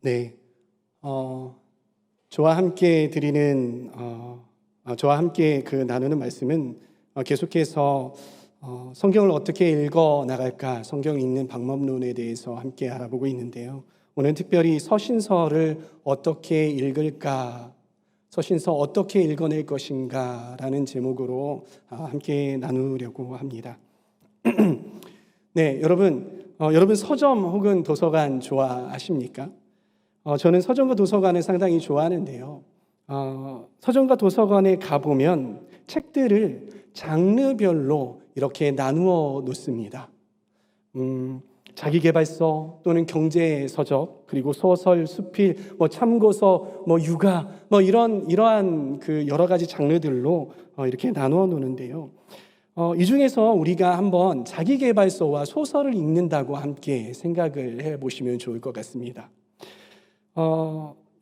네, 저와 함께 드리는 저와 함께 나누는 말씀은 계속해서 성경을 어떻게 읽어 나갈까, 성경 읽는 방법론에 대해서 함께 알아보고 있는데요. 오늘 특별히 서신서를 어떻게 읽을까, 서신서 어떻게 읽어낼 것인가라는 제목으로 함께 나누려고 합니다. 네, 여러분 서점 혹은 도서관 좋아하십니까? 저는 서점과 도서관을 상당히 좋아하는데요. 서점과 도서관에 가보면 책들을 장르별로 이렇게 나누어 놓습니다. 자기계발서 또는 경제서적, 그리고 소설, 수필, 참고서, 육아, 이러한 여러 가지 장르들로 이렇게 나누어 놓는데요. 이 중에서 우리가 한번 자기계발서와 소설을 읽는다고 함께 생각을 해보시면 좋을 것 같습니다.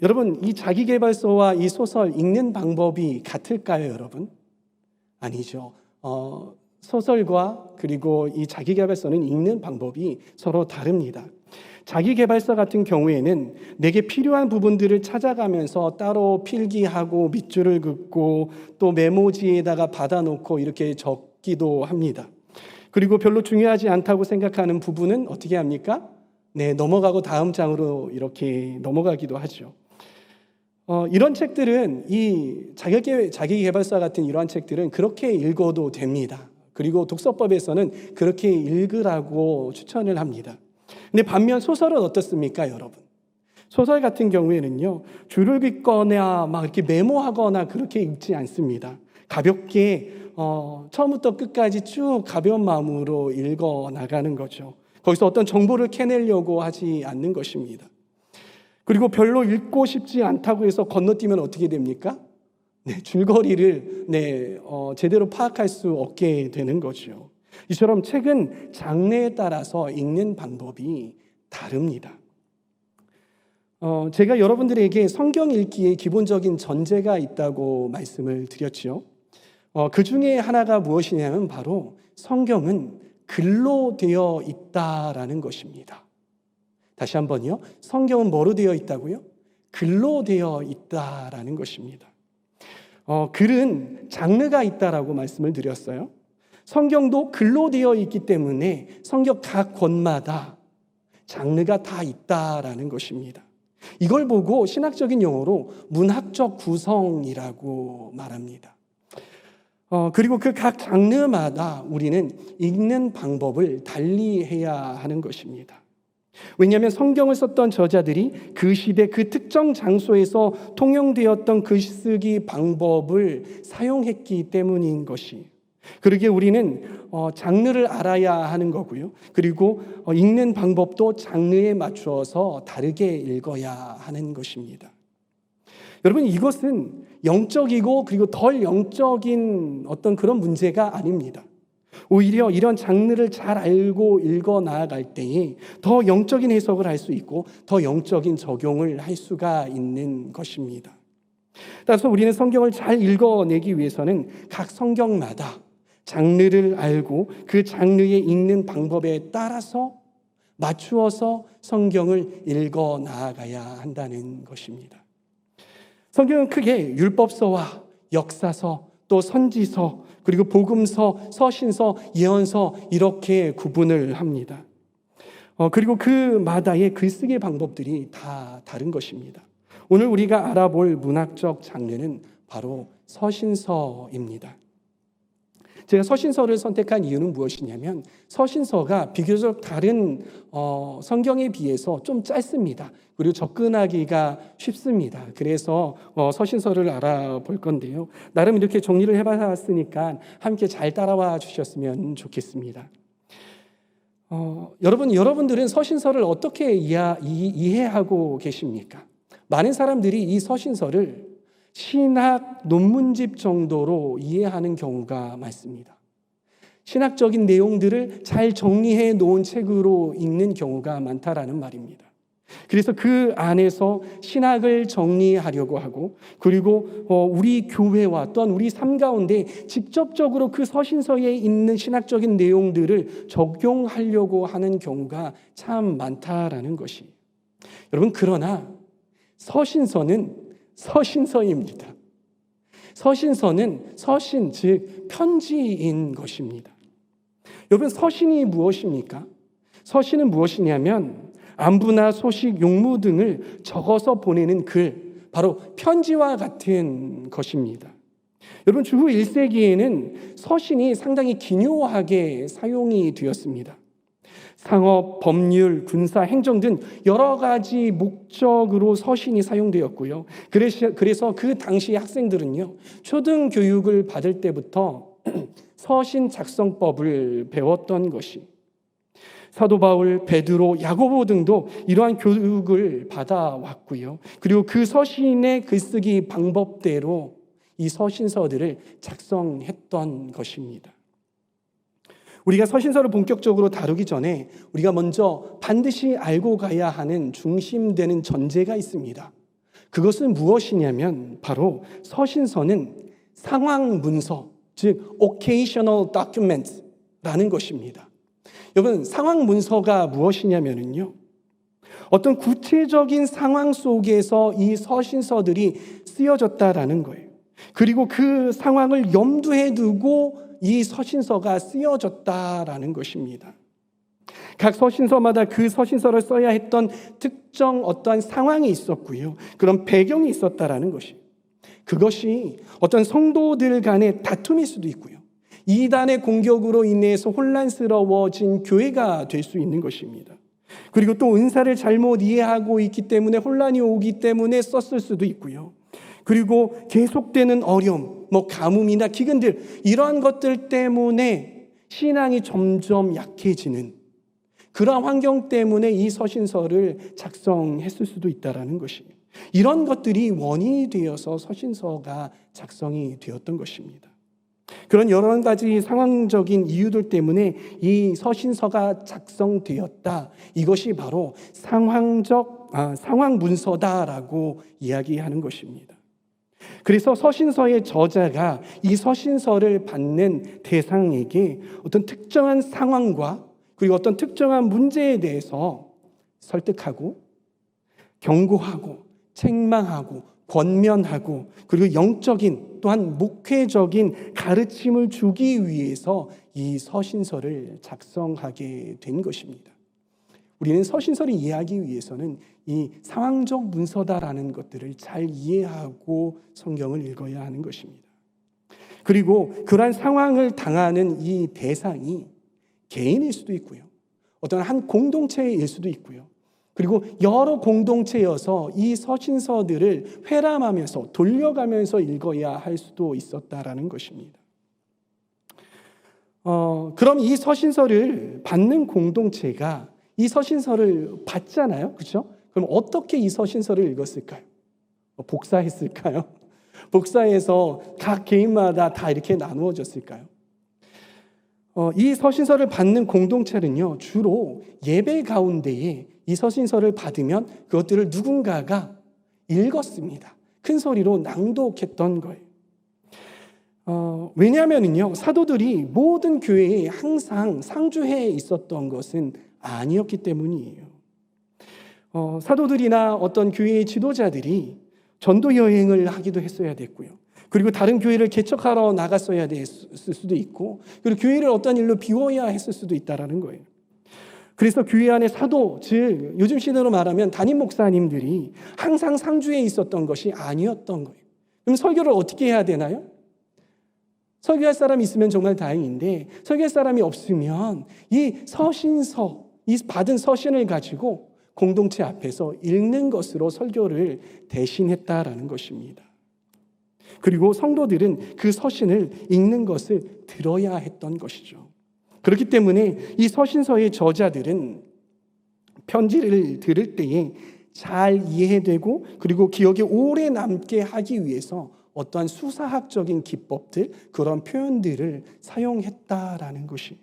여러분, 이 자기계발서와 이 소설 읽는 방법이 같을까요, 여러분? 아니죠. 소설과 그리고 이 자기계발서는 읽는 방법이 서로 다릅니다. 자기계발서 같은 경우에는 내게 필요한 부분들을 찾아가면서 따로 필기하고 밑줄을 긋고 또 메모지에다가 받아놓고 이렇게 적기도 합니다. 그리고 별로 중요하지 않다고 생각하는 부분은 어떻게 합니까? 네, 넘어가고 다음 장으로 이렇게 넘어가기도 하죠. 이런 책들은 이 자기계발서 같은 이러한 책들은 그렇게 읽어도 됩니다. 그리고 독서법에서는 그렇게 읽으라고 추천을 합니다. 근데 반면 소설은 어떻습니까, 여러분? 소설 같은 경우에는요, 줄을 긋거나 막 이렇게 메모하거나 그렇게 읽지 않습니다. 가볍게 처음부터 끝까지 쭉 가벼운 마음으로 읽어 나가는 거죠. 거기서 어떤 정보를 캐내려고 하지 않는 것입니다. 그리고 별로 읽고 싶지 않다고 해서 건너뛰면 어떻게 됩니까? 네, 줄거리를 제대로 파악할 수 없게 되는 거죠. 이처럼 책은 장르에 따라서 읽는 방법이 다릅니다. 제가 여러분들에게 성경 읽기에 기본적인 전제가 있다고 말씀을 드렸죠. 그 중에 하나가 무엇이냐면 바로 성경은 글로 되어 있다라는 것입니다. 다시 한번요. 성경은 뭐로 되어 있다고요? 글로 되어 있다라는 것입니다. 글은 장르가 있다라고 말씀을 드렸어요. 성경도 글로 되어 있기 때문에 성경 각 권마다 장르가 다 있다라는 것입니다. 이걸 보고 신학적인 용어로 문학적 구성이라고 말합니다. 그리고 그 각 장르마다 우리는 읽는 방법을 달리해야 하는 것입니다. 왜냐하면 성경을 썼던 저자들이 그 시대 그 특정 장소에서 통용되었던 글쓰기 방법을 사용했기 때문인 것이. 그러기에 우리는 장르를 알아야 하는 거고요. 그리고 읽는 방법도 장르에 맞추어서 다르게 읽어야 하는 것입니다. 여러분, 이것은 영적이고 그리고 덜 영적인 어떤 그런 문제가 아닙니다. 오히려 이런 장르를 잘 알고 읽어 나아갈 때에 더 영적인 해석을 할 수 있고 더 영적인 적용을 할 수가 있는 것입니다. 따라서 우리는 성경을 잘 읽어내기 위해서는 각 성경마다 장르를 알고 그 장르에 읽는 방법에 따라서 맞추어서 성경을 읽어 나아가야 한다는 것입니다. 성경은 크게 율법서와 역사서, 또 선지서, 그리고 복음서, 서신서, 예언서 이렇게 구분을 합니다. 그리고 그마다의 글쓰기 방법들이 다 다른 것입니다. 오늘 우리가 알아볼 문학적 장르는 바로 서신서입니다. 제가 서신서를 선택한 이유는 무엇이냐면 서신서가 비교적 다른 성경에 비해서 좀 짧습니다. 그리고 접근하기가 쉽습니다. 그래서 서신서를 알아볼 건데요. 나름 이렇게 정리를 해봤으니까 함께 잘 따라와 주셨으면 좋겠습니다. 여러분들은 서신서를 어떻게 이해하고 계십니까? 많은 사람들이 이 서신서를 신학 논문집 정도로 이해하는 경우가 많습니다. 신학적인 내용들을 잘 정리해 놓은 책으로 읽는 경우가 많다라는 말입니다. 그래서 그 안에서 신학을 정리하려고 하고 그리고 우리 교회와 또한 우리 삶 가운데 직접적으로 그 서신서에 있는 신학적인 내용들을 적용하려고 하는 경우가 참 많다라는 것이. 여러분, 그러나 서신서는 서신서입니다. 서신서는 서신, 즉 편지인 것입니다. 여러분, 서신이 무엇입니까? 서신은 무엇이냐면 안부나 소식, 용무 등을 적어서 보내는 글, 바로 편지와 같은 것입니다. 여러분, 주후 1세기에는 서신이 상당히 기묘하게 사용이 되었습니다. 상업, 법률, 군사, 행정 등 여러 가지 목적으로 서신이 사용되었고요. 그래서 그 당시 학생들은요, 초등 교육을 받을 때부터 서신 작성법을 배웠던 것이, 사도 바울, 베드로, 야고보 등도 이러한 교육을 받아왔고요. 그리고 그 서신의 글쓰기 방법대로 이 서신서들을 작성했던 것입니다. 우리가 서신서를 본격적으로 다루기 전에 우리가 먼저 반드시 알고 가야 하는 중심되는 전제가 있습니다. 그것은 무엇이냐면 바로 서신서는 상황 문서, 즉 occasional documents라는 것입니다. 여러분, 상황 문서가 무엇이냐면요, 어떤 구체적인 상황 속에서 이 서신서들이 쓰여졌다라는 거예요. 그리고 그 상황을 염두에 두고 이 서신서가 쓰여졌다라는 것입니다. 각 서신서마다 그 서신서를 써야 했던 특정 어떠한 상황이 있었고요. 그런 배경이 있었다라는 것이, 그것이 어떤 성도들 간의 다툼일 수도 있고요. 이단의 공격으로 인해서 혼란스러워진 교회가 될 수 있는 것입니다. 그리고 또 은사를 잘못 이해하고 있기 때문에 혼란이 오기 때문에 썼을 수도 있고요. 그리고 계속되는 어려움, 가뭄이나 기근들, 이러한 것들 때문에 신앙이 점점 약해지는 그러한 환경 때문에 이 서신서를 작성했을 수도 있다는 것이에요. 이런 것들이 원인이 되어서 서신서가 작성이 되었던 것입니다. 그런 여러 가지 상황적인 이유들 때문에 이 서신서가 작성되었다. 이것이 바로 상황 문서다라고 이야기하는 것입니다. 그래서 서신서의 저자가 이 서신서를 받는 대상에게 어떤 특정한 상황과 그리고 어떤 특정한 문제에 대해서 설득하고 경고하고 책망하고 권면하고 그리고 영적인 또한 목회적인 가르침을 주기 위해서 이 서신서를 작성하게 된 것입니다. 우리는 서신서를 이해하기 위해서는 이 상황적 문서다라는 것들을 잘 이해하고 성경을 읽어야 하는 것입니다. 그리고 그러한 상황을 당하는 이 대상이 개인일 수도 있고요. 어떤 한 공동체일 수도 있고요. 그리고 여러 공동체여서 이 서신서들을 회람하면서 돌려가면서 읽어야 할 수도 있었다라는 것입니다. 그럼 이 서신서를 받는 공동체가 이 서신서를 받잖아요. 그렇죠? 그럼 어떻게 이 서신서를 읽었을까요? 복사했을까요? 복사해서 각 개인마다 다 이렇게 나누어졌을까요? 이 서신서를 받는 공동체는요, 주로 예배 가운데에 이 서신서를 받으면 그것들을 누군가가 읽었습니다. 큰 소리로 낭독했던 거예요. 왜냐하면요, 사도들이 모든 교회에 항상 상주해 있었던 것은 아니었기 때문이에요. 사도들이나 어떤 교회의 지도자들이 전도 여행을 하기도 했어야 됐고요. 그리고 다른 교회를 개척하러 나갔어야 됐을 수도 있고, 그리고 교회를 어떤 일로 비워야 했을 수도 있다라는 거예요. 그래서 교회 안에 사도, 즉 요즘 시대로 말하면 담임 목사님들이 항상 상주에 있었던 것이 아니었던 거예요. 그럼 설교를 어떻게 해야 되나요? 설교할 사람이 있으면 정말 다행인데 설교할 사람이 없으면 이 서신서, 이 받은 서신을 가지고 공동체 앞에서 읽는 것으로 설교를 대신했다라는 것입니다. 그리고 성도들은 그 서신을 읽는 것을 들어야 했던 것이죠. 그렇기 때문에 이 서신서의 저자들은 편지를 들을 때에 잘 이해되고 그리고 기억에 오래 남게 하기 위해서 어떠한 수사학적인 기법들, 그런 표현들을 사용했다라는 것이.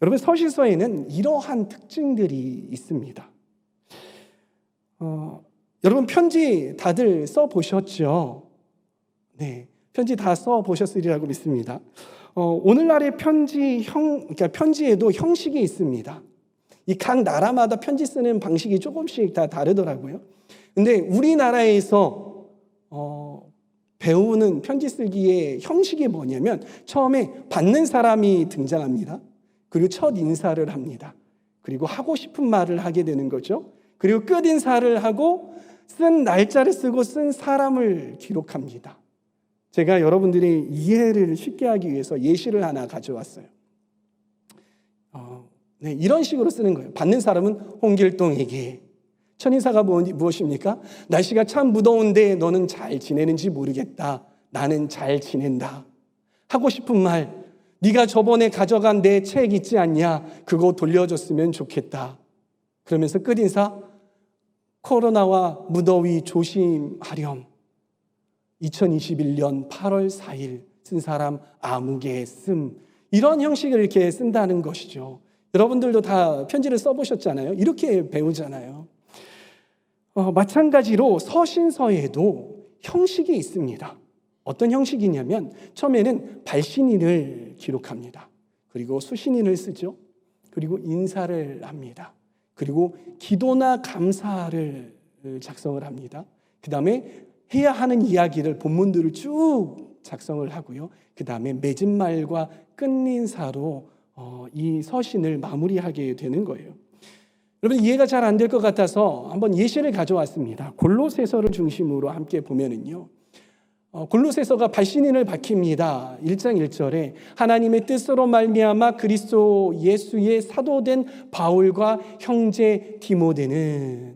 여러분, 서신서에는 이러한 특징들이 있습니다. 여러분, 편지 다들 써보셨죠? 네, 편지 다 써보셨으리라고 믿습니다. 오늘날의 그러니까 편지에도 형식이 있습니다. 이 각 나라마다 편지 쓰는 방식이 조금씩 다 다르더라고요. 근데 우리나라에서 배우는 편지 쓰기의 형식이 뭐냐면 처음에 받는 사람이 등장합니다. 그리고 첫 인사를 합니다. 그리고 하고 싶은 말을 하게 되는 거죠. 그리고 끝 인사를 하고 쓴 날짜를 쓰고 쓴 사람을 기록합니다. 제가 여러분들의 이해를 쉽게 하기 위해서 예시를 하나 가져왔어요. 네, 이런 식으로 쓰는 거예요. 받는 사람은 홍길동에게. 첫인사가 무엇입니까? 날씨가 참 무더운데 너는 잘 지내는지 모르겠다. 나는 잘 지낸다. 하고 싶은 말, 네가 저번에 가져간 내 책 있지 않냐? 그거 돌려줬으면 좋겠다. 그러면서 끝인사, 코로나와 무더위 조심하렴. 2021년 8월 4일 쓴 사람 아무개 씀. 이런 형식을 이렇게 쓴다는 것이죠. 여러분들도 다 편지를 써보셨잖아요. 이렇게 배우잖아요. 마찬가지로 서신서에도 형식이 있습니다. 어떤 형식이냐면 처음에는 발신인을 기록합니다. 그리고 수신인을 쓰죠. 그리고 인사를 합니다. 그리고 기도나 감사를 작성을 합니다. 그 다음에 해야 하는 이야기를 본문들을 쭉 작성을 하고요. 그 다음에 맺은 말과 끝인사로 이 서신을 마무리하게 되는 거예요. 여러분 이해가 잘 안 될 것 같아서 한번 예시를 가져왔습니다. 골로새서를 중심으로 함께 보면은요. 골로새서가 발신인을 밝힙니다. 1장 1절에 하나님의 뜻으로 말미암아 그리스도 예수의 사도된 바울과 형제 디모데는,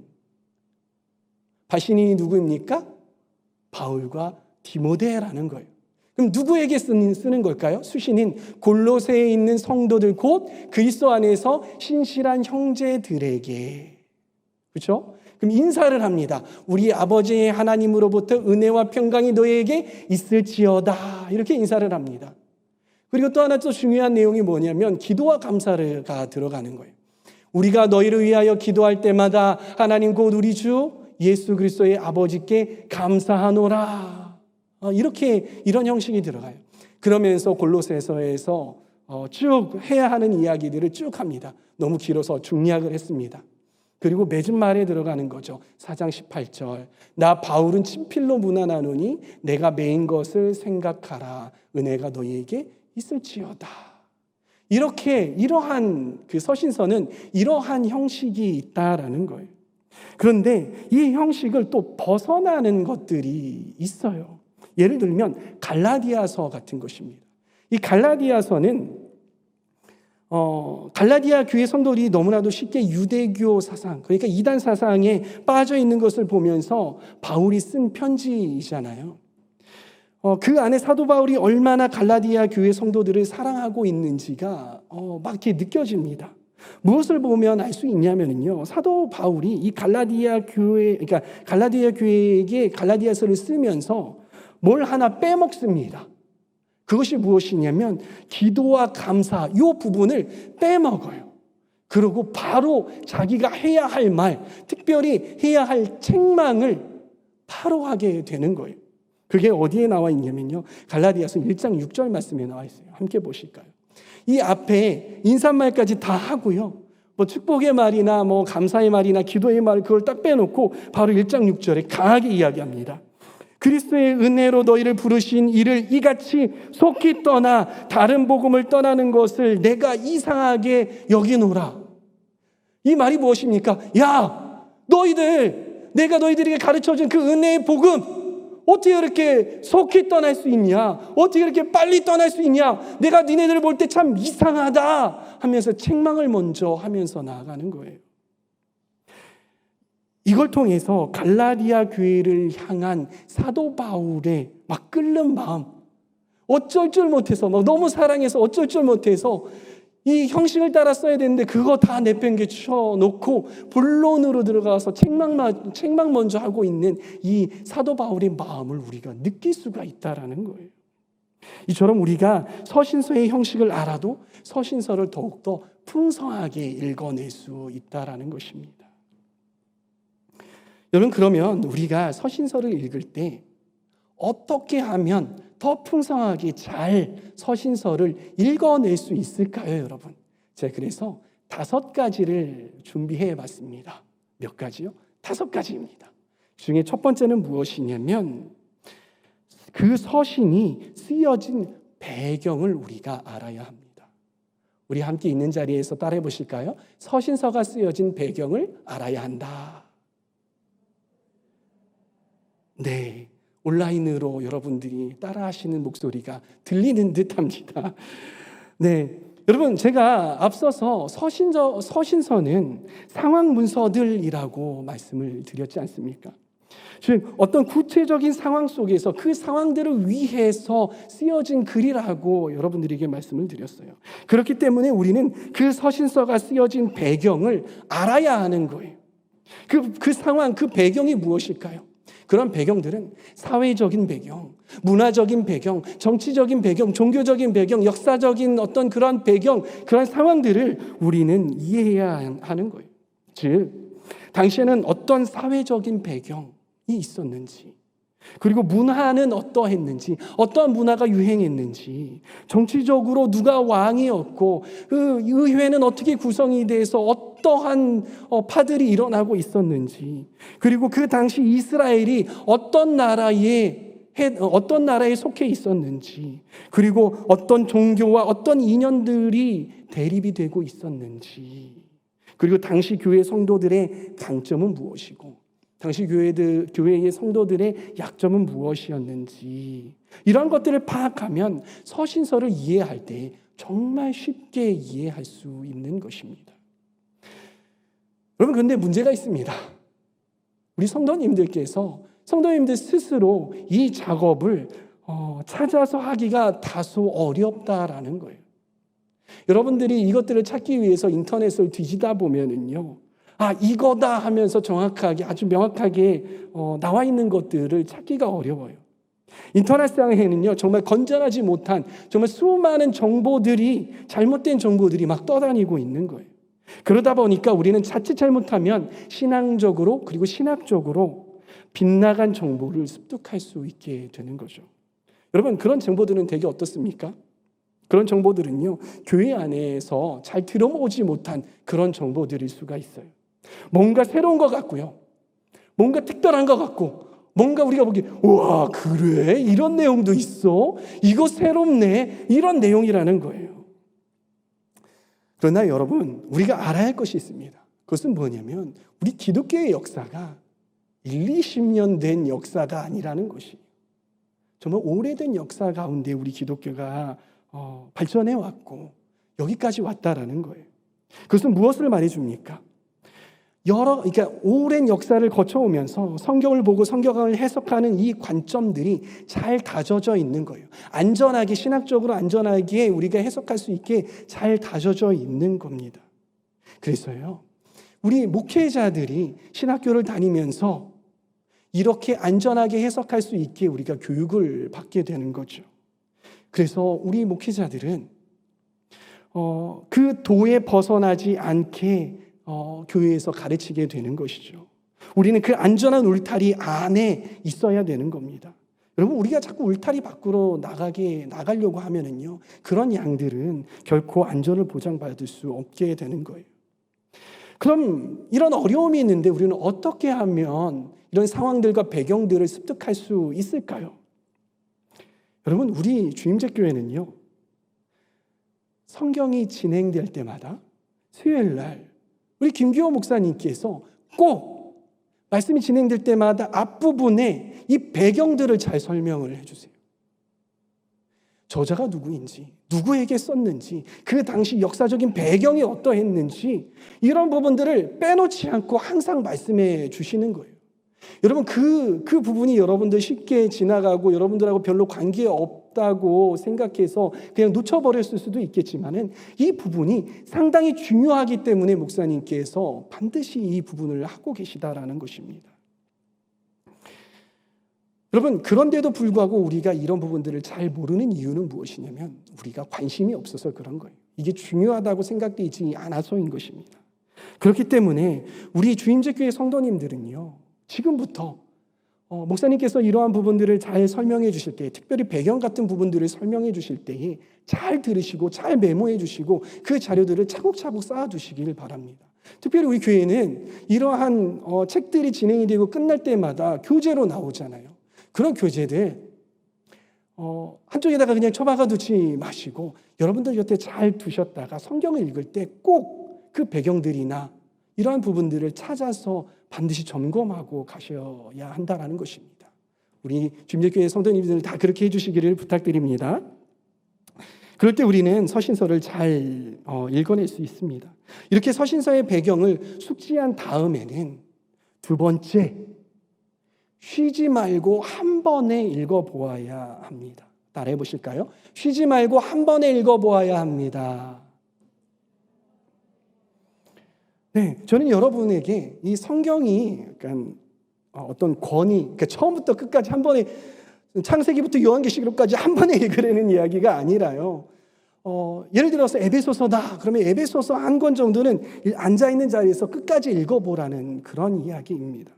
발신인이 누구입니까? 바울과 디모데라는 거예요. 그럼 누구에게 쓰는 걸까요? 수신인 골로새에 있는 성도들, 곧 그리스도 안에서 신실한 형제들에게. 그렇죠? 그럼 인사를 합니다. 우리 아버지의 하나님으로부터 은혜와 평강이 너에게 있을지어다. 이렇게 인사를 합니다. 그리고 또 하나 또 중요한 내용이 뭐냐면 기도와 감사가 들어가는 거예요. 우리가 너희를 위하여 기도할 때마다 하나님 곧 우리 주 예수 그리스도의 아버지께 감사하노라. 이런 형식이 들어가요. 그러면서 골로새서에서 쭉 해야 하는 이야기들을 쭉 합니다. 너무 길어서 중략을 했습니다. 그리고 맺은 말에 들어가는 거죠. 4장 18절. 나 바울은 친필로 문안하노니 내가 매인 것을 생각하라. 은혜가 너희에게 있을지어다. 이러한 그 서신서는 이러한 형식이 있다라는 거예요. 그런데 이 형식을 또 벗어나는 것들이 있어요. 예를 들면 갈라디아서 같은 것입니다. 이 갈라디아서는 갈라디아 교회 성도들이 너무나도 쉽게 유대교 사상, 그러니까 이단 사상에 빠져 있는 것을 보면서 바울이 쓴 편지이잖아요. 그 안에 사도 바울이 얼마나 갈라디아 교회 성도들을 사랑하고 있는지가 막 이렇게 느껴집니다. 무엇을 보면 알 수 있냐면요, 사도 바울이 이 갈라디아 교회에게 갈라디아서를 쓰면서 뭘 하나 빼먹습니다. 그것이 무엇이냐면 기도와 감사 이 부분을 빼먹어요. 그리고 바로 자기가 해야 할 말, 특별히 해야 할 책망을 바로 하게 되는 거예요. 그게 어디에 나와 있냐면요, 갈라디아서 1장 6절 말씀에 나와 있어요. 함께 보실까요? 이 앞에 인사말까지 다 하고요, 축복의 말이나 감사의 말이나 기도의 말, 그걸 딱 빼놓고 바로 1장 6절에 강하게 이야기합니다. 그리스도의 은혜로 너희를 부르신 이를 이같이 속히 떠나 다른 복음을 떠나는 것을 내가 이상하게 여기노라. 이 말이 무엇입니까? 야, 내가 너희들에게 가르쳐준 그 은혜의 복음 어떻게 이렇게 속히 떠날 수 있냐? 어떻게 이렇게 빨리 떠날 수 있냐? 내가 니네들을 볼 때 참 이상하다 하면서 책망을 먼저 하면서 나아가는 거예요. 이걸 통해서 갈라디아 교회를 향한 사도 바울의 막 끓는 마음, 어쩔 줄 못해서 너무 사랑해서 어쩔 줄 못해서 이 형식을 따라 써야 되는데 그거 다 내팽개쳐 놓고 본론으로 들어가서 책망 먼저 하고 있는 이 사도 바울의 마음을 우리가 느낄 수가 있다라는 거예요. 이처럼 우리가 서신서의 형식을 알아도 서신서를 더욱더 풍성하게 읽어낼 수 있다라는 것입니다. 여러분, 그러면 우리가 서신서를 읽을 때 어떻게 하면 더 풍성하게 잘 서신서를 읽어낼 수 있을까요, 여러분? 제가 그래서 5가지를 준비해 봤습니다. 몇 가지요? 5가지입니다. 그중에 첫 번째는 무엇이냐면 그 서신이 쓰여진 배경을 우리가 알아야 합니다. 우리 함께 있는 자리에서 따라해 보실까요? 서신서가 쓰여진 배경을 알아야 한다. 네, 온라인으로 여러분들이 따라하시는 목소리가 들리는 듯합니다. 네, 여러분 제가 앞서서 서신서는 상황 문서들이라고 말씀을 드렸지 않습니까? 즉 어떤 구체적인 상황 속에서 그 상황들을 위해서 쓰여진 글이라고 여러분들에게 말씀을 드렸어요. 그렇기 때문에 우리는 그 서신서가 쓰여진 배경을 알아야 하는 거예요. 그 상황, 그 배경이 무엇일까요? 그런 배경들은 사회적인 배경, 문화적인 배경, 정치적인 배경, 종교적인 배경, 역사적인 어떤 그런 배경, 그런 상황들을 우리는 이해해야 하는 거예요. 즉, 당시에는 어떤 사회적인 배경이 있었는지, 그리고 문화는 어떠했는지, 어떠한 문화가 유행했는지, 정치적으로 누가 왕이었고, 그 의회는 어떻게 구성이 돼서 어떠한 파들이 일어나고 있었는지, 그리고 그 당시 이스라엘이 어떤 나라에 속해 있었는지, 그리고 어떤 종교와 어떤 이념들이 대립이 되고 있었는지, 그리고 당시 교회 성도들의 강점은 무엇이고 당시 교회의 성도들의 약점은 무엇이었는지, 이런 것들을 파악하면 서신서를 이해할 때 정말 쉽게 이해할 수 있는 것입니다. 여러분, 그런데 문제가 있습니다. 우리 성도님들 스스로 이 작업을 찾아서 하기가 다소 어렵다라는 거예요. 여러분들이 이것들을 찾기 위해서 인터넷을 뒤지다 보면은요, 이거다 하면서 정확하게, 아주 명확하게 나와 있는 것들을 찾기가 어려워요. 인터넷상에는요, 정말 건전하지 못한 정말 수많은 정보들이, 잘못된 정보들이 막 떠다니고 있는 거예요. 그러다 보니까 우리는 자칫 잘못하면 신앙적으로 그리고 신학적으로 빗나간 정보를 습득할 수 있게 되는 거죠. 여러분, 그런 정보들은 되게 어떻습니까? 그런 정보들은요, 교회 안에서 잘 들어오지 못한 그런 정보들일 수가 있어요. 뭔가 새로운 것 같고요, 뭔가 특별한 것 같고, 뭔가 우리가 보기에 우와, 그래? 이런 내용도 있어? 이거 새롭네? 이런 내용이라는 거예요. 그러나 여러분, 우리가 알아야 할 것이 있습니다. 그것은 뭐냐면 우리 기독교의 역사가 20년 된 역사가 아니라는 것이에요. 정말 오래된 역사 가운데 우리 기독교가 발전해 왔고 여기까지 왔다라는 거예요. 그것은 무엇을 말해줍니까? 그러니까 오랜 역사를 거쳐오면서 성경을 보고 성경을 해석하는 이 관점들이 잘 다져져 있는 거예요. 안전하게, 신학적으로 안전하게 우리가 해석할 수 있게 잘 다져져 있는 겁니다. 그래서요, 우리 목회자들이 신학교를 다니면서 이렇게 안전하게 해석할 수 있게 우리가 교육을 받게 되는 거죠. 그래서 우리 목회자들은 그 도에 벗어나지 않게 교회에서 가르치게 되는 것이죠. 우리는 그 안전한 울타리 안에 있어야 되는 겁니다. 여러분, 우리가 자꾸 울타리 밖으로 나가려고 하면은요, 그런 양들은 결코 안전을 보장받을 수 없게 되는 거예요. 그럼 이런 어려움이 있는데 우리는 어떻게 하면 이런 상황들과 배경들을 습득할 수 있을까요? 여러분, 우리 주임제 교회는요, 성경이 진행될 때마다 수요일 날 우리 김규호 목사님께서 꼭 말씀이 진행될 때마다 앞부분에 이 배경들을 잘 설명을 해주세요. 저자가 누구인지, 누구에게 썼는지, 그 당시 역사적인 배경이 어떠했는지, 이런 부분들을 빼놓지 않고 항상 말씀해 주시는 거예요. 여러분, 그 부분이 여러분들 쉽게 지나가고 여러분들하고 별로 관계없다고 생각해서 그냥 놓쳐버렸을 수도 있겠지만은 이 부분이 상당히 중요하기 때문에 목사님께서 반드시 이 부분을 하고 계시다라는 것입니다. 여러분, 그런데도 불구하고 우리가 이런 부분들을 잘 모르는 이유는 무엇이냐면 우리가 관심이 없어서 그런 거예요. 이게 중요하다고 생각되지 않아서인 것입니다. 그렇기 때문에 우리 주임제교회 성도님들은요, 지금부터 목사님께서 이러한 부분들을 잘 설명해 주실 때, 특별히 배경 같은 부분들을 설명해 주실 때에 잘 들으시고 잘 메모해 주시고 그 자료들을 차곡차곡 쌓아 두시길 바랍니다. 특별히 우리 교회는 이러한 책들이 진행이 되고 끝날 때마다 교재로 나오잖아요. 그런 교재들 한쪽에다가 그냥 처박아 두지 마시고 여러분들 곁에 잘 두셨다가 성경을 읽을 때 꼭 그 배경들이나 이러한 부분들을 찾아서 반드시 점검하고 가셔야 한다는 것입니다. 우리 주임제교회 성도님들 다 그렇게 해주시기를 부탁드립니다. 그럴 때 우리는 서신서를 잘 읽어낼 수 있습니다. 이렇게 서신서의 배경을 숙지한 다음에는 두 번째, 쉬지 말고 한 번에 읽어보아야 합니다. 따라해 보실까요? 쉬지 말고 한 번에 읽어보아야 합니다. 네, 저는 여러분에게 이 성경이 약간 어떤 권위, 그러니까 처음부터 끝까지 한 번에 창세기부터 요한계시록까지 한 번에 읽으려는 이야기가 아니라요. 예를 들어서 에베소서다. 그러면 에베소서 한 권 정도는 앉아있는 자리에서 끝까지 읽어보라는 그런 이야기입니다.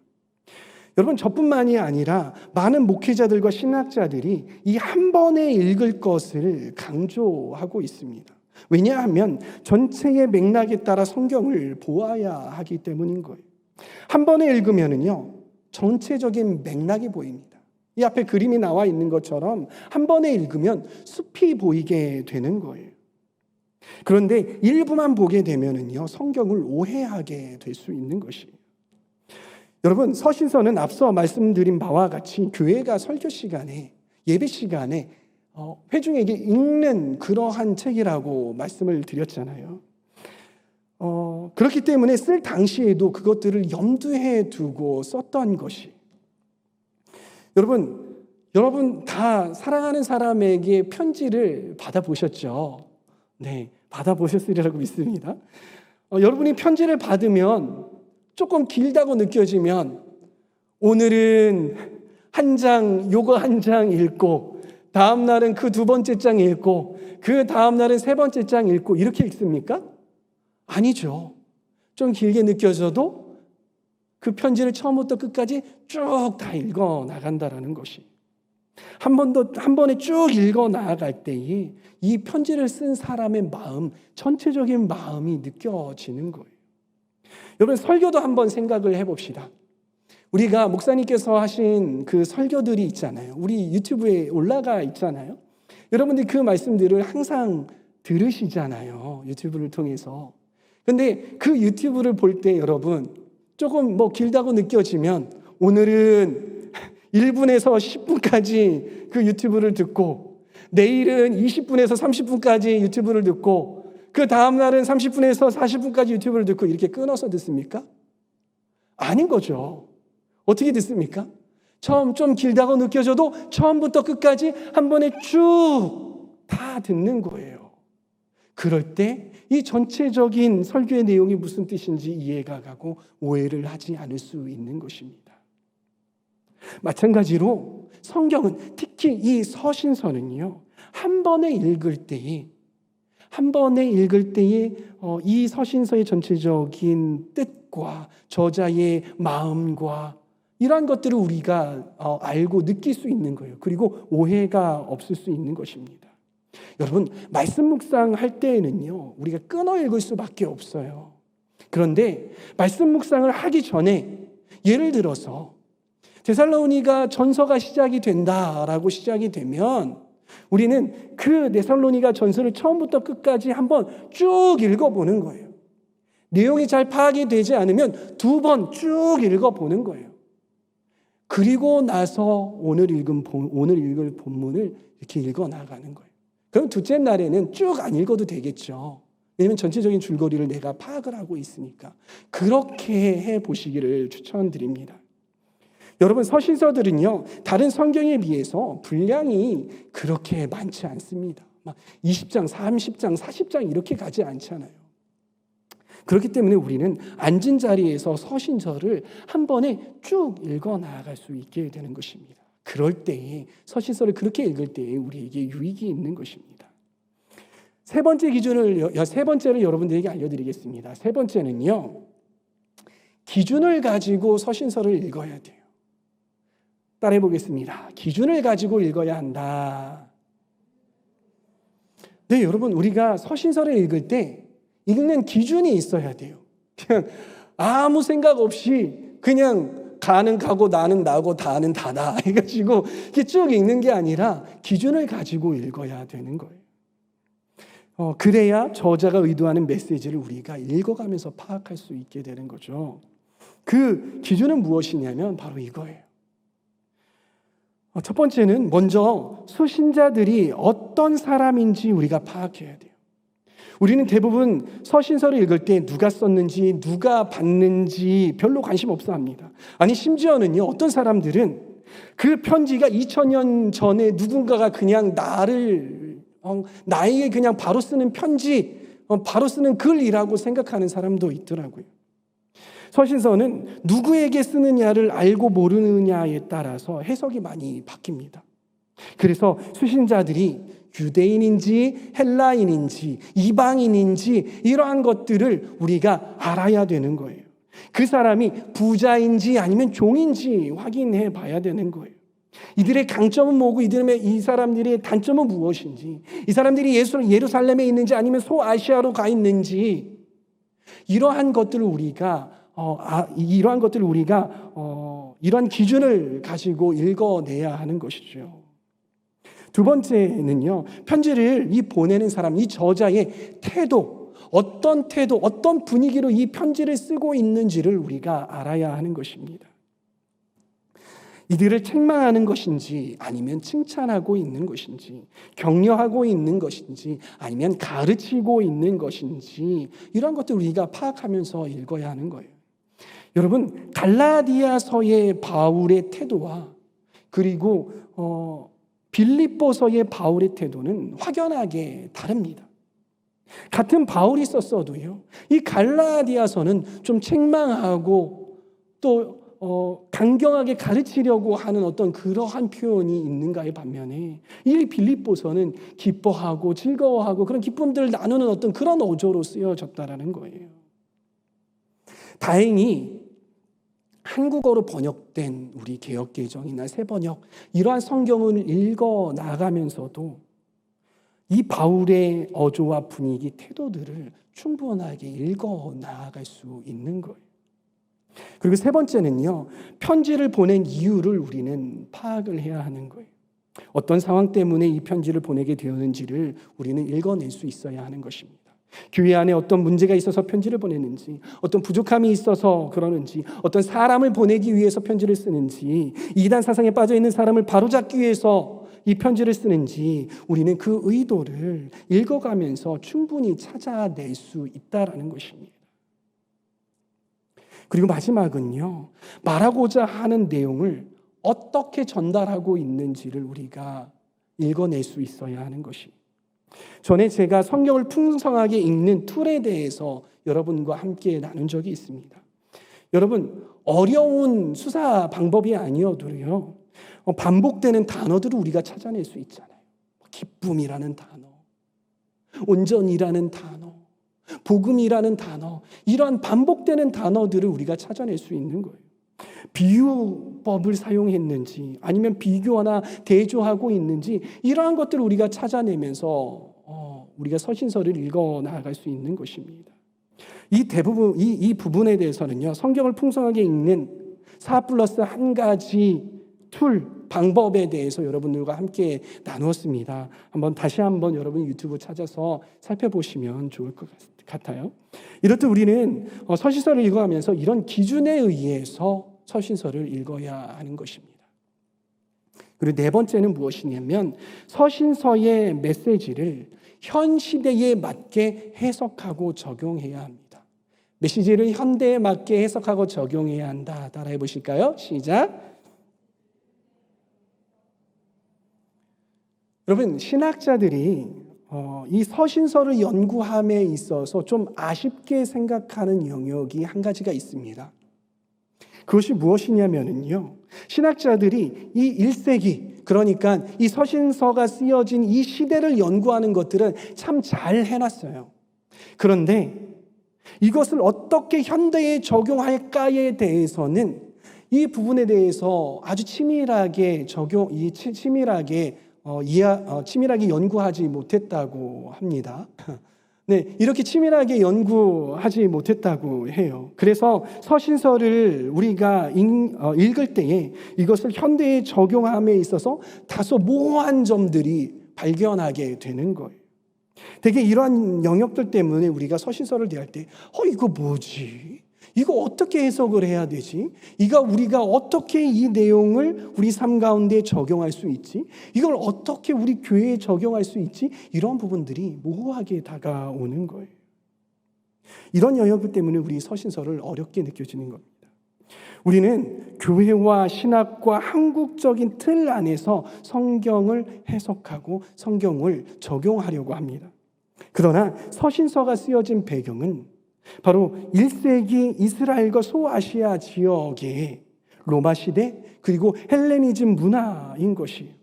여러분, 저뿐만이 아니라 많은 목회자들과 신학자들이 이 한 번에 읽을 것을 강조하고 있습니다. 왜냐하면 전체의 맥락에 따라 성경을 보아야 하기 때문인 거예요. 한 번에 읽으면은요, 전체적인 맥락이 보입니다. 이 앞에 그림이 나와 있는 것처럼 한 번에 읽으면 숲이 보이게 되는 거예요. 그런데 일부만 보게 되면은요, 성경을 오해하게 될 수 있는 것이에요. 여러분, 서신서는 앞서 말씀드린 바와 같이 교회가 설교 시간에, 예배 시간에 회중에게 읽는 그러한 책이라고 말씀을 드렸잖아요. 그렇기 때문에 쓸 당시에도 그것들을 염두에 두고 썼던 것이, 여러분 다 사랑하는 사람에게 편지를 받아보셨죠? 네, 받아보셨으리라고 믿습니다. 여러분이 편지를 받으면 조금 길다고 느껴지면 오늘은 요거 한 장 읽고 다음 날은 그 두 번째 장 읽고 그 다음 날은 세 번째 장 읽고 이렇게 읽습니까? 아니죠. 좀 길게 느껴져도 그 편지를 처음부터 끝까지 쭉 다 읽어 나간다라는 것이, 한 번에 쭉 읽어 나아갈 때에 이 편지를 쓴 사람의 마음, 전체적인 마음이 느껴지는 거예요. 여러분, 설교도 한번 생각을 해봅시다. 우리가 목사님께서 하신 그 설교들이 있잖아요. 우리 유튜브에 올라가 있잖아요. 여러분들이 그 말씀들을 항상 들으시잖아요. 유튜브를 통해서. 근데 그 유튜브를 볼 때 여러분, 조금 길다고 느껴지면 오늘은 1분에서 10분까지 그 유튜브를 듣고, 내일은 20분에서 30분까지 유튜브를 듣고, 그 다음 날은 30분에서 40분까지 유튜브를 듣고 이렇게 끊어서 듣습니까? 아닌 거죠. 어떻게 듣습니까? 처음 좀 길다고 느껴져도 처음부터 끝까지 한 번에 쭉 다 듣는 거예요. 그럴 때 이 전체적인 설교의 내용이 무슨 뜻인지 이해가 가고 오해를 하지 않을 수 있는 것입니다. 마찬가지로 성경은, 특히 이 서신서는요, 한 번에 읽을 때에 이 서신서의 전체적인 뜻과 저자의 마음과 이러한 것들을 우리가 알고 느낄 수 있는 거예요. 그리고 오해가 없을 수 있는 것입니다. 여러분, 말씀 묵상할 때에는요, 우리가 끊어 읽을 수밖에 없어요. 그런데 말씀 묵상을 하기 전에, 예를 들어서 데살로니가 전서가 시작이 된다라고 시작이 되면 우리는 그 데살로니가 전서를 처음부터 끝까지 한번 쭉 읽어보는 거예요. 내용이 잘 파악이 되지 않으면 2번 쭉 읽어보는 거예요. 그리고 나서 오늘 읽을 본문을 이렇게 읽어나가는 거예요. 그럼 둘째 날에는 쭉 안 읽어도 되겠죠. 왜냐하면 전체적인 줄거리를 내가 파악을 하고 있으니까. 그렇게 해보시기를 추천드립니다. 여러분, 서신서들은요, 다른 성경에 비해서 분량이 그렇게 많지 않습니다. 막 20장, 30장, 40장 이렇게 가지 않잖아요. 그렇기 때문에 우리는 앉은 자리에서 서신서를 한 번에 쭉 읽어 나아갈 수 있게 되는 것입니다. 그럴 때에, 서신서를 그렇게 읽을 때에 우리에게 유익이 있는 것입니다. 세 번째를 여러분들에게 알려드리겠습니다. 세 번째는요, 기준을 가지고 서신서를 읽어야 돼요. 따라해 보겠습니다. 기준을 가지고 읽어야 한다. 네, 여러분, 우리가 서신서를 읽을 때 읽는 기준이 있어야 돼요. 그냥 아무 생각 없이 그냥 가는 가고 나는 나고 다는 다다 해가지고 이렇게 쭉 읽는 게 아니라 기준을 가지고 읽어야 되는 거예요. 그래야 저자가 의도하는 메시지를 우리가 읽어가면서 파악할 수 있게 되는 거죠. 그 기준은 무엇이냐면 바로 이거예요. 첫 번째는 먼저 수신자들이 어떤 사람인지 우리가 파악해야 돼요. 우리는 대부분 서신서를 읽을 때 누가 썼는지 누가 받는지 별로 관심 없어 합니다. 아니 심지어는요, 어떤 사람들은 그 편지가 2000년 전에 누군가가 그냥 나에게 그냥 바로 쓰는 편지, 바로 쓰는 글이라고 생각하는 사람도 있더라고요. 서신서는 누구에게 쓰느냐를 알고 모르느냐에 따라서 해석이 많이 바뀝니다. 그래서 수신자들이 유대인인지 헬라인인지 이방인인지 이러한 것들을 우리가 알아야 되는 거예요. 그 사람이 부자인지 아니면 종인지 확인해 봐야 되는 거예요. 이들의 강점은 뭐고 이 사람들의 단점은 무엇인지, 이 사람들이 예루살렘에 있는지 아니면 소아시아로 가 있는지, 이러한 것들을 우리가 이러한 기준을 가지고 읽어내야 하는 것이죠. 두 번째는요, 편지를 보내는 사람, 이 저자의 태도, 어떤 분위기로 이 편지를 쓰고 있는지를 우리가 알아야 하는 것입니다. 이들을 책망하는 것인지 아니면 칭찬하고 있는 것인지, 격려하고 있는 것인지 아니면 가르치고 있는 것인지, 이런 것들을 우리가 파악하면서 읽어야 하는 거예요. 여러분, 갈라디아서의 바울의 태도와 그리고 빌립보서의 바울의 태도는 확연하게 다릅니다. 같은 바울이 썼어도요, 이 갈라디아서는 좀 책망하고 또 강경하게 가르치려고 하는 어떤 그러한 표현이 있는가의 반면에 이 빌립보서는 기뻐하고 즐거워하고 그런 기쁨들을 나누는 어떤 그런 어조로 쓰여졌다라는 거예요. 다행히 한국어로 번역된 우리 개역개정이나 새번역, 이러한 성경을 읽어 나가면서도 이 바울의 어조와 분위기, 태도들을 충분하게 읽어 나아갈 수 있는 거예요. 그리고 세 번째는요, 편지를 보낸 이유를 우리는 파악을 해야 하는 거예요. 어떤 상황 때문에 이 편지를 보내게 되었는지를 우리는 읽어낼 수 있어야 하는 것입니다. 교회 안에 어떤 문제가 있어서 편지를 보내는지, 어떤 부족함이 있어서 그러는지, 어떤 사람을 보내기 위해서 편지를 쓰는지, 이단 사상에 빠져 있는 사람을 바로잡기 위해서 이 편지를 쓰는지, 우리는 그 의도를 읽어가면서 충분히 찾아낼 수 있다라는 것입니다. 그리고 마지막은요, 말하고자 하는 내용을 어떻게 전달하고 있는지를 우리가 읽어낼 수 있어야 하는 것이. 전에 제가 성경을 풍성하게 읽는 툴에 대해서 여러분과 함께 나눈 적이 있습니다. 여러분, 어려운 수사 방법이 아니어도요, 반복되는 단어들을 우리가 찾아낼 수 있잖아요. 기쁨이라는 단어, 온전이라는 단어, 복음이라는 단어, 이러한 반복되는 단어들을 우리가 찾아낼 수 있는 거예요. 비유법을 사용했는지 아니면 비교나 대조하고 있는지, 이러한 것들을 우리가 찾아내면서 우리가 서신서를 읽어 나아갈 수 있는 것입니다. 이 부분에 대해서는요, 성경을 풍성하게 읽는 4+1가지 방법에 대해서 여러분들과 함께 나누었습니다. 다시 한번 여러분 유튜브 찾아서 살펴보시면 좋을 것 같아요. 이렇듯 우리는 서신서를 읽어가면서 이런 기준에 의해서 서신서를 읽어야 하는 것입니다. 그리고 네 번째는 무엇이냐면, 서신서의 메시지를 현 시대에 맞게 해석하고 적용해야 합니다. 메시지를 현대에 맞게 해석하고 적용해야 한다. 따라해 보실까요? 시작. 여러분, 신학자들이 이 서신서를 연구함에 있어서 좀 아쉽게 생각하는 영역이 한 가지가 있습니다. 그것이 무엇이냐면요, 신학자들이 이 1세기, 그러니까 이 서신서가 쓰여진 이 시대를 연구하는 것들은 참 잘 해놨어요. 그런데 이것을 어떻게 현대에 적용할까에 대해서는 이 부분에 대해서 아주 치밀하게 치밀하게 연구하지 못했다고 합니다. 네, 이렇게 치밀하게 연구하지 못했다고 해요. 그래서 서신서를 우리가 읽을 때에 이것을 현대에 적용함에 있어서 다소 모호한 점들이 발견하게 되는 거예요. 되게 이러한 영역들 때문에 우리가 서신서를 대할 때 이거 뭐지? 이거 어떻게 해석을 해야 되지? 우리가 어떻게 이 내용을 우리 삶 가운데 적용할 수 있지? 이걸 어떻게 우리 교회에 적용할 수 있지? 이런 부분들이 모호하게 다가오는 거예요. 이런 영역 때문에 우리 서신서를 어렵게 느껴지는 겁니다. 우리는 교회와 신학과 한국적인 틀 안에서 성경을 해석하고 성경을 적용하려고 합니다. 그러나 서신서가 쓰여진 배경은 바로 1세기 이스라엘과 소아시아 지역의 로마 시대 그리고 헬레니즘 문화인 것이에요.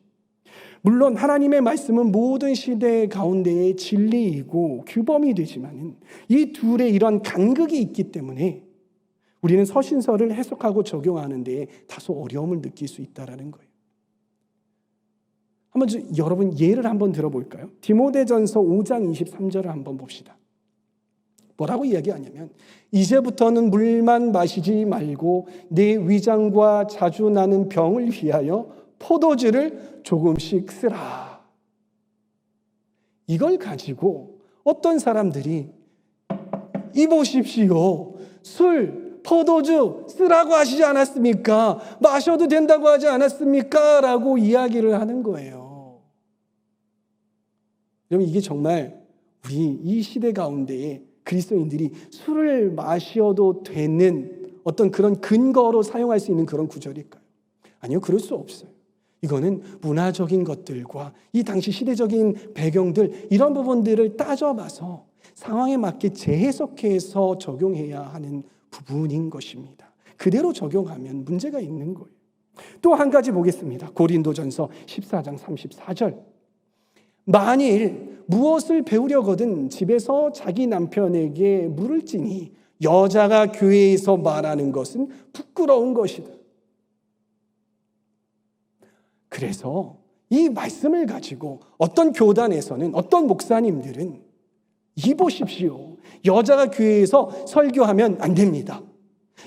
물론 하나님의 말씀은 모든 시대 가운데의 진리이고 규범이 되지만 이 둘의 이런 간극이 있기 때문에 우리는 서신서를 해석하고 적용하는 데 다소 어려움을 느낄 수 있다는 거예요. 여러분 예를 한번 들어볼까요? 디모데전서 5장 23절을 한번 봅시다. 뭐라고 이야기하냐면 이제부터는 물만 마시지 말고 내 위장과 자주 나는 병을 위하여 포도주를 조금씩 쓰라. 이걸 가지고 어떤 사람들이 이보십시오. 술, 포도주 쓰라고 하시지 않았습니까? 마셔도 된다고 하지 않았습니까? 라고 이야기를 하는 거예요. 여러분 이게 정말 우리 이 시대 가운데에 그리스도인들이 술을 마셔도 되는 어떤 그런 근거로 사용할 수 있는 그런 구절일까요? 아니요, 그럴 수 없어요. 이거는 문화적인 것들과 이 당시 시대적인 배경들 이런 부분들을 따져봐서 상황에 맞게 재해석해서 적용해야 하는 부분인 것입니다. 그대로 적용하면 문제가 있는 거예요. 또 한 가지 보겠습니다. 고린도전서 14장 34절. 만일 무엇을 배우려거든 집에서 자기 남편에게 물을지니 여자가 교회에서 말하는 것은 부끄러운 것이다. 그래서 이 말씀을 가지고 어떤 교단에서는 어떤 목사님들은 이보십시오. 여자가 교회에서 설교하면 안 됩니다.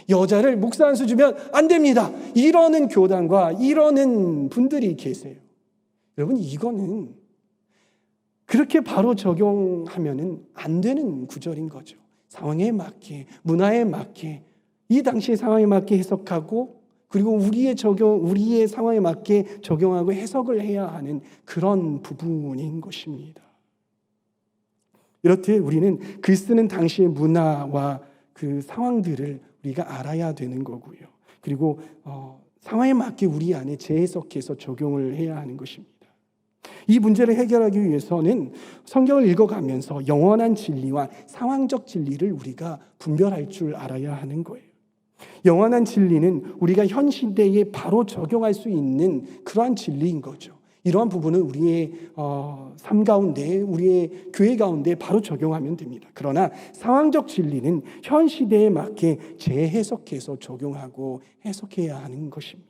여자를 목사 한 수 주면 안 됩니다. 이러는 교단과 이러는 분들이 계세요. 여러분 이거는 그렇게 바로 적용하면 안 되는 구절인 거죠. 상황에 맞게, 문화에 맞게, 이 당시의 상황에 맞게 해석하고 그리고 우리의 상황에 맞게 적용하고 해석을 해야 하는 그런 부분인 것입니다. 이렇듯 우리는 글 쓰는 당시의 문화와 그 상황들을 우리가 알아야 되는 거고요. 그리고 상황에 맞게 우리 안에 재해석해서 적용을 해야 하는 것입니다. 이 문제를 해결하기 위해서는 성경을 읽어가면서 영원한 진리와 상황적 진리를 우리가 분별할 줄 알아야 하는 거예요. 영원한 진리는 우리가 현 시대에 바로 적용할 수 있는 그러한 진리인 거죠. 이러한 부분은 우리의 삶 가운데, 우리의 교회 가운데 바로 적용하면 됩니다. 그러나 상황적 진리는 현 시대에 맞게 재해석해서 적용하고 해석해야 하는 것입니다.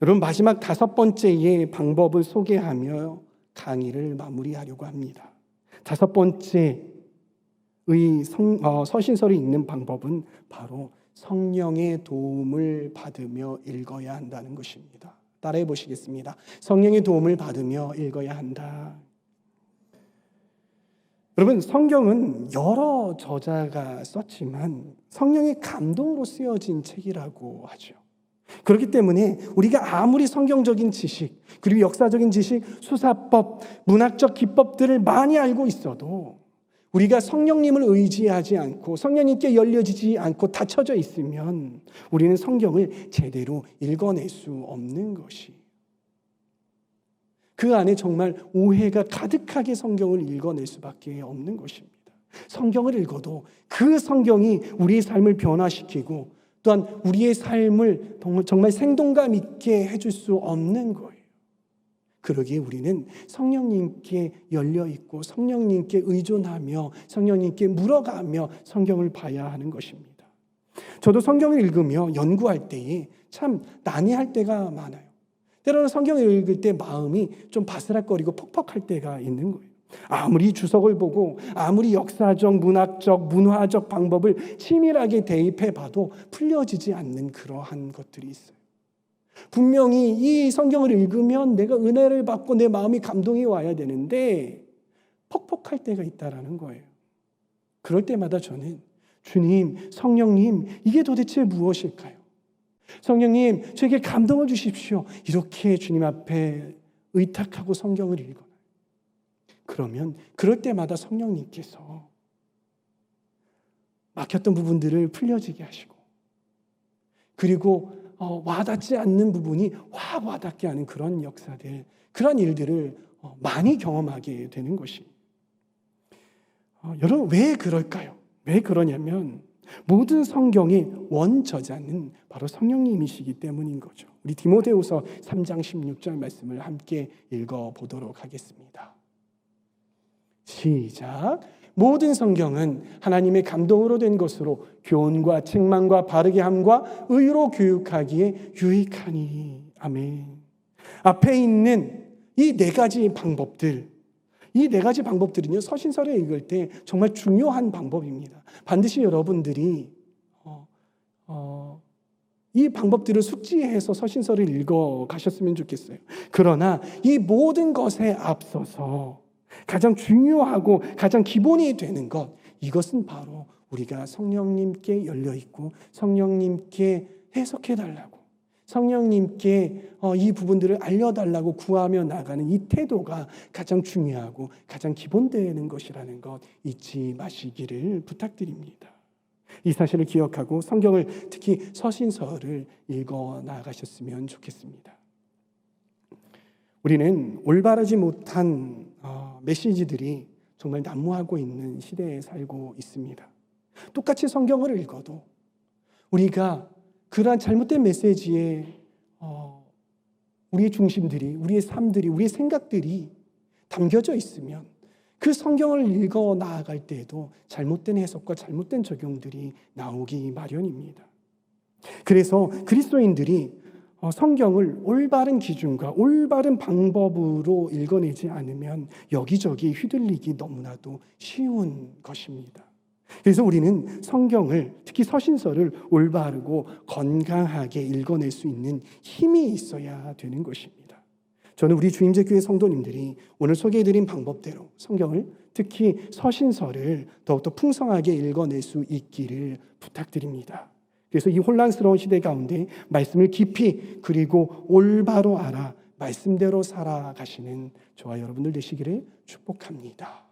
여러분 마지막 5번째의 방법을 소개하며 강의를 마무리하려고 합니다. 5번째의 서신서를 읽는 방법은 바로 성령의 도움을 받으며 읽어야 한다는 것입니다. 따라해 보시겠습니다. 성령의 도움을 받으며 읽어야 한다. 여러분 성경은 여러 저자가 썼지만 성령의 감동으로 쓰여진 책이라고 하죠. 그렇기 때문에 우리가 아무리 성경적인 지식, 그리고 역사적인 지식, 수사법, 문학적 기법들을 많이 알고 있어도 우리가 성령님을 의지하지 않고 성령님께 열려지지 않고 닫혀져 있으면 우리는 성경을 제대로 읽어낼 수 없는 것이, 그 안에 정말 오해가 가득하게 성경을 읽어낼 수밖에 없는 것입니다. 성경을 읽어도 그 성경이 우리의 삶을 변화시키고 또한 우리의 삶을 정말 생동감 있게 해줄 수 없는 거예요. 그러기에 우리는 성령님께 열려있고 성령님께 의존하며 성령님께 물어가며 성경을 봐야 하는 것입니다. 저도 성경을 읽으며 연구할 때에 참 난해할 때가 많아요. 때로는 성경을 읽을 때 마음이 좀 바스락거리고 퍽퍽할 때가 있는 거예요. 아무리 주석을 보고 아무리 역사적, 문학적, 문화적 방법을 치밀하게 대입해 봐도 풀려지지 않는 그러한 것들이 있어요. 분명히 이 성경을 읽으면 내가 은혜를 받고 내 마음이 감동이 와야 되는데 퍽퍽할 때가 있다라는 거예요. 그럴 때마다 저는 주님, 성령님, 이게 도대체 무엇일까요? 성령님, 저에게 감동을 주십시오. 이렇게 주님 앞에 의탁하고 성경을 읽어요. 그러면 그럴 때마다 성령님께서 막혔던 부분들을 풀려지게 하시고, 그리고 와닿지 않는 부분이 확 와닿게 하는 그런 역사들, 그런 일들을 많이 경험하게 되는 것이. 여러분, 왜 그럴까요? 왜 그러냐면 모든 성경의 원저자는 바로 성령님이시기 때문인 거죠. 우리 디모데후서 3장 16절 말씀을 함께 읽어보도록 하겠습니다. 시작. 모든 성경은 하나님의 감동으로 된 것으로 교훈과 책망과 바르게 함과 의로 교육하기에 유익하니. 아멘. 앞에 있는 이 네 가지 방법들, 이 네 가지 방법들은요, 서신서를 읽을 때 정말 중요한 방법입니다. 반드시 여러분들이 이 방법들을 숙지해서 서신서를 읽어 가셨으면 좋겠어요. 그러나 이 모든 것에 앞서서 가장 중요하고 가장 기본이 되는 것, 이것은 바로 우리가 성령님께 열려있고 성령님께 해석해달라고, 성령님께 이 부분들을 알려달라고 구하며 나가는 이 태도가 가장 중요하고 가장 기본되는 것이라는 것 잊지 마시기를 부탁드립니다. 이 사실을 기억하고 성경을, 특히 서신서를 읽어 나가셨으면 좋겠습니다. 우리는 올바르지 못한 메시지들이 정말 난무하고 있는 시대에 살고 있습니다. 똑같이 성경을 읽어도 우리가 그러한 잘못된 메시지에 우리의 중심들이, 우리의 삶들이, 우리의 생각들이 담겨져 있으면 그 성경을 읽어 나아갈 때에도 잘못된 해석과 잘못된 적용들이 나오기 마련입니다. 그래서 그리스도인들이 성경을 올바른 기준과 올바른 방법으로 읽어내지 않으면 여기저기 휘둘리기 너무나도 쉬운 것입니다. 그래서 우리는 성경을, 특히 서신서를 올바르고 건강하게 읽어낼 수 있는 힘이 있어야 되는 것입니다. 저는 우리 주임제교회 성도님들이 오늘 소개해드린 방법대로 성경을, 특히 서신서를 더욱더 풍성하게 읽어낼 수 있기를 부탁드립니다. 그래서 이 혼란스러운 시대 가운데 말씀을 깊이 그리고 올바로 알아 말씀대로 살아가시는 저와 여러분들 되시기를 축복합니다.